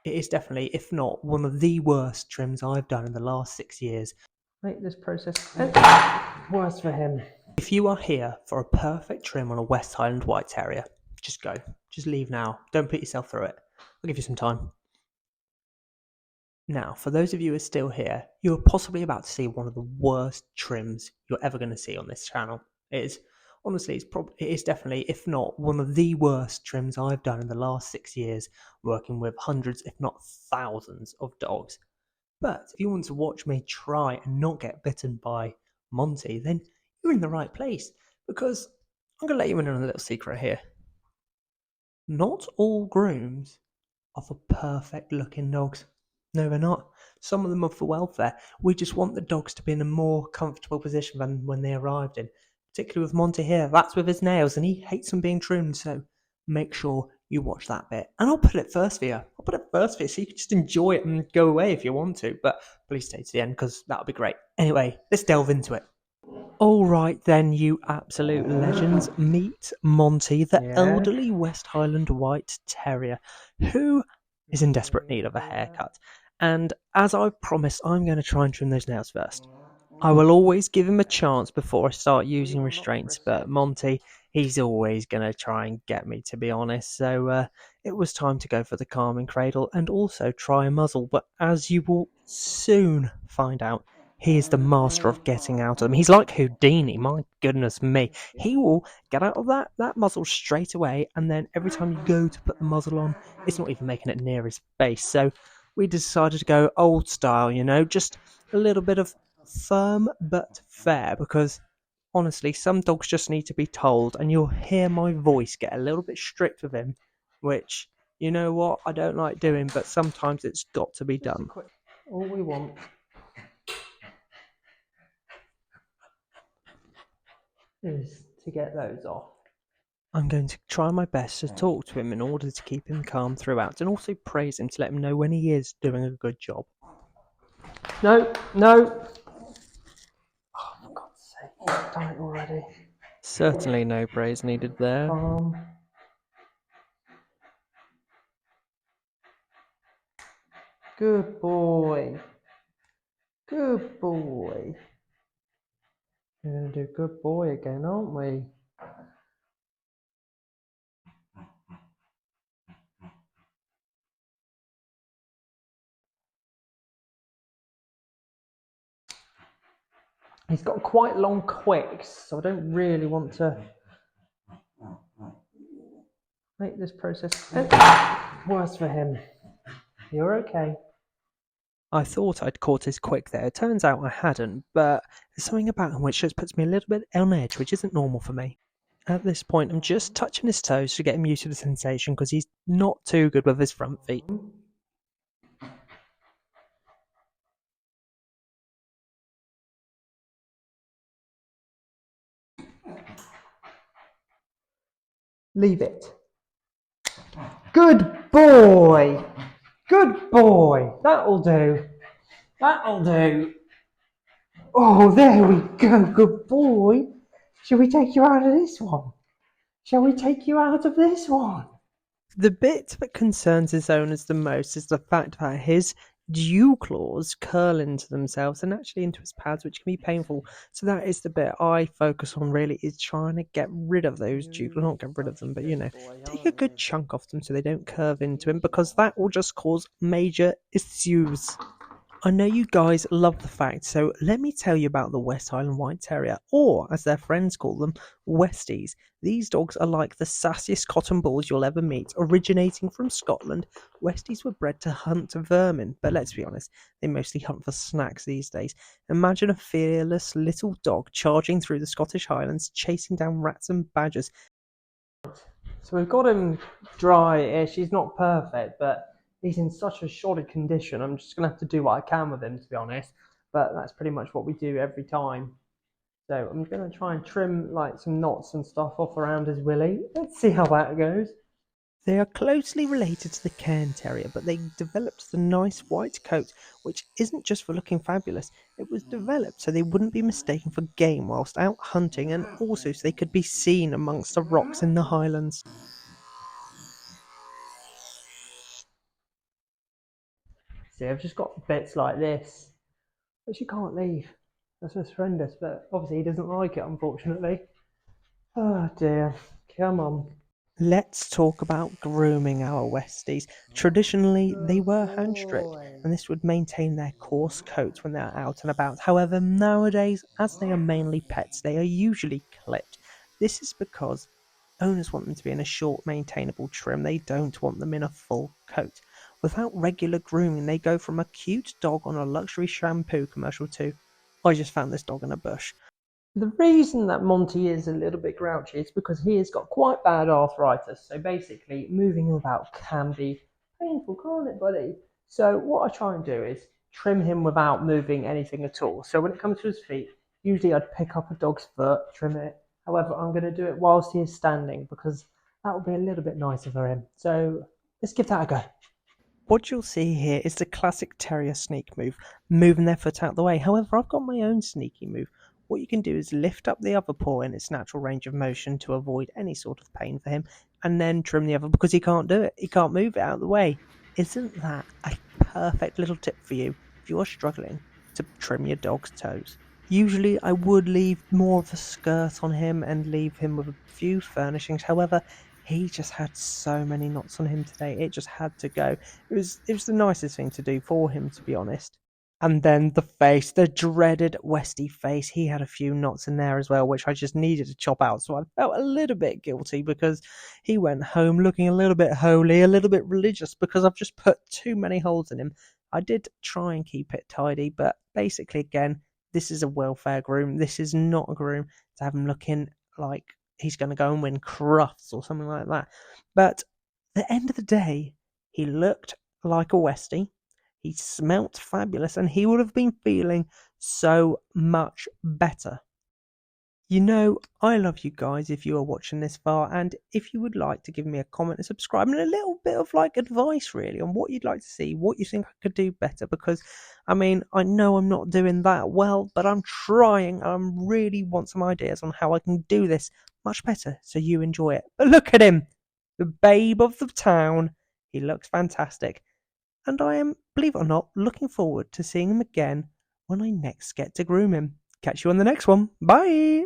It is definitely, if not one of the worst trims I've done in the last 6 years. Make this process worse for him. If you are here for a perfect trim on a West Highland White Terrier, just go. Just leave now. Don't put yourself through it. I'll give you some time. Now, for those of you who are still here, you are possibly about to see one of the worst trims you're ever going to see on this channel. It is, honestly, it is definitely, if not one of the worst trims I've done in the last 6 years, working with hundreds, if not thousands, of dogs. But if you want to watch me try and not get bitten by Monty, then you're in the right place, because I'm going to let you in on a little secret here. Not all grooms are for perfect looking dogs. No, they're not. Some of them are for welfare. We just want the dogs to be in a more comfortable position than when they arrived in. Particularly with Monty here, that's with his nails, and he hates them being trimmed, so make sure you watch that bit. And I'll put it first for you. I'll put it first for you so you can just enjoy it and go away if you want to, but please stay to the end because that'll be great. Anyway, let's delve into it. All right then, you absolute legends. Meet Monty, the elderly West Highland White Terrier, who is in desperate need of a haircut. And as I promised, I'm going to try and trim those nails first. I will always give him a chance before I start using restraints, but Monty, he's always going to try and get me, to be honest. So it was time to go for the calming cradle and also try a muzzle. But as you will soon find out, he is the master of getting out of them. He's like Houdini, my goodness me. He will get out of that muzzle straight away, and then every time you go to put the muzzle on, it's not even making it near his face. So we decided to go old style, just a little bit of firm but fair, because honestly, some dogs just need to be told, and you'll hear my voice get a little bit strict with him, which, you know what, I don't like doing, but sometimes it's got to be done. All we want is to get those off. I'm going to try my best to talk to him in order to keep him calm throughout, and also praise him to let him know when he is doing a good job. No, no. Oh, for God's sake, I've done it already. Certainly no praise needed there. Good boy. Good boy. We're going to do good boy again, aren't we? He's got quite long quicks, so I don't really want to make this process worse for him. You're okay. I thought I'd caught his quick there. It turns out I hadn't, but there's something about him which just puts me a little bit on edge, which isn't normal for me. At this point, I'm just touching his toes to get him used to the sensation, because he's not too good with his front feet. Leave it. Good boy. Good boy. That'll do. That'll do. Oh, there we go. Good boy. Shall we take you out of this one? Shall we take you out of this one? The bit that concerns his owners the most is the fact that his dew claws curl into themselves and actually into his pads, which can be painful. So that is the bit I focus on, really, is trying to get rid of those dew claws. Not get rid of them, but take a good chunk off them so they don't curve into him, because that will just cause major issues. I know you guys love the fact, so let me tell you about the West Highland White Terrier, or as their friends call them, Westies. These dogs are like the sassiest cotton balls you'll ever meet. Originating from Scotland, Westies were bred to hunt vermin, but let's be honest, they mostly hunt for snacks these days. Imagine a fearless little dog charging through the Scottish Highlands, chasing down rats and badgers. So we've got him dry-ish. He's not perfect, but he's in such a shoddy condition. I'm just going to have to do what I can with him, to be honest. But that's pretty much what we do every time. So I'm going to try and trim like some knots and stuff off around his willy. Let's see how that goes. They are closely related to the Cairn Terrier, but they developed the nice white coat, which isn't just for looking fabulous. It was developed so they wouldn't be mistaken for game whilst out hunting, and also so they could be seen amongst the rocks in the Highlands. See, I've just got bits like this, which you can't leave. That's just horrendous, but obviously he doesn't like it, unfortunately. Oh dear. Come on. Let's talk about grooming our Westies. Traditionally, they Good were hand stripped, boy. and this would maintain their coarse coats when they are out and about. However, nowadays, as they are mainly pets, they are usually clipped. This is because owners want them to be in a short, maintainable trim. They don't want them in a full coat. Without regular grooming, they go from a cute dog on a luxury shampoo commercial to, I just found this dog in a bush. The reason that Monty is a little bit grouchy is because he has got quite bad arthritis. So basically, moving him about can be painful, can't it, buddy? So what I try and do is trim him without moving anything at all. So when it comes to his feet, usually I'd pick up a dog's foot, trim it. However, I'm going to do it whilst he is standing because that will be a little bit nicer for him. So let's give that a go. What you'll see here is the classic terrier sneak move, moving their foot out the way. However, I've got my own sneaky move. What you can do is lift up the other paw in its natural range of motion to avoid any sort of pain for him, and then trim the other because he can't do it. He can't move it out of the way. Isn't that a perfect little tip for you if you're struggling to trim your dog's toes? Usually, I would leave more of a skirt on him and leave him with a few furnishings. However, he just had so many knots on him today. It just had to go. It was the nicest thing to do for him, to be honest. And then the face, the dreaded Westie face. He had a few knots in there as well, which I just needed to chop out. So I felt a little bit guilty because he went home looking a little bit holy, a little bit religious because I've just put too many holes in him. I did try and keep it tidy, but basically, again, this is a welfare groom. This is not a groom to have him looking like he's going to go and win Crufts or something like that. But at the end of the day, he looked like a Westie. He smelt fabulous, and he would have been feeling so much better. You know, I love you guys if you are watching this far, and if you would like to give me a comment and subscribe and a little bit of like advice really on what you'd like to see, what you think I could do better, because I mean, I know I'm not doing that well, but I'm trying. I really want some ideas on how I can do this much better so you enjoy it. But look at him, the babe of the town. He looks fantastic, and I am, believe it or not, looking forward to seeing him again when I next get to groom him. Catch you on the next one. Bye!